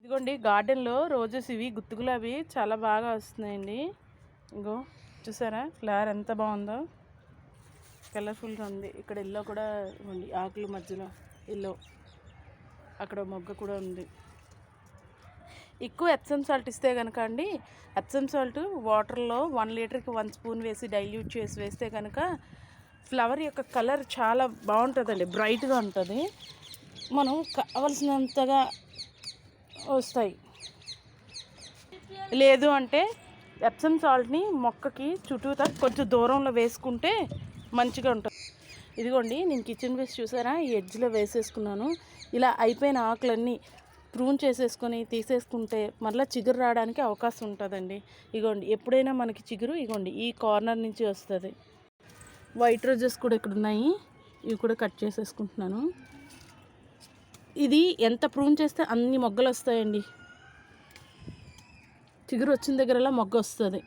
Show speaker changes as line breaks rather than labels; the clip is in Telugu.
ఇదిగోండి గార్డెన్లో రోజెస్ ఇవి గుత్తు గులాబీ చాలా బాగా వస్తున్నాయండి. ఇంకో చూసారా ఫ్లవర్ ఎంత బాగుందో, కలర్ఫుల్గా ఉంది. ఇక్కడ ఎల్లో కూడా ఉంది, ఆకులు మధ్యలో ఎల్లో. అక్కడ మొగ్గ కూడా ఉంది. ఎక్కువ ఎప్సమ్ సాల్ట్ ఇస్తే కనుక అండి, ఎప్సమ్ సాల్ట్ వాటర్లో 1 లీటర్కి 1 స్పూన్ వేసి డైల్యూట్ చేసి వేస్తే కనుక ఫ్లవర్ యొక్క కలర్ చాలా బాగుంటుందండి, బ్రైట్గా ఉంటుంది. మనం కావలసినంతగా వస్తాయి. లేదు అంటే ఎప్సమ్ సాల్ట్ని మొక్కకి చుట్టూతా కొంచెం దూరంలో వేసుకుంటే మంచిగా ఉంటుంది. ఇదిగోండి నేను కిచెన్ వేస్ట్ చూసారా, ఈ ఎడ్జ్లో వేసేసుకున్నాను. ఇలా అయిపోయిన ఆకులన్నీ ప్రూన్ చేసేసుకొని తీసేసుకుంటే మళ్ళీ చిగురు రావడానికి అవకాశం ఉంటుందండి. ఇగోండి ఎప్పుడైనా మనకి చిగురు ఇగోండి ఈ కార్నర్ నుంచి వస్తుంది. వైట్ రోజెస్ కూడా ఇక్కడ ఉన్నాయి, ఇవి కూడా కట్ చేసేసుకుంటున్నాను. ఇది ఎంత ప్రూన్ చేస్తే అన్ని మొగ్గలు వస్తాయండి. చిగురు వచ్చిన దగ్గరలా మొగ్గ వస్తుంది.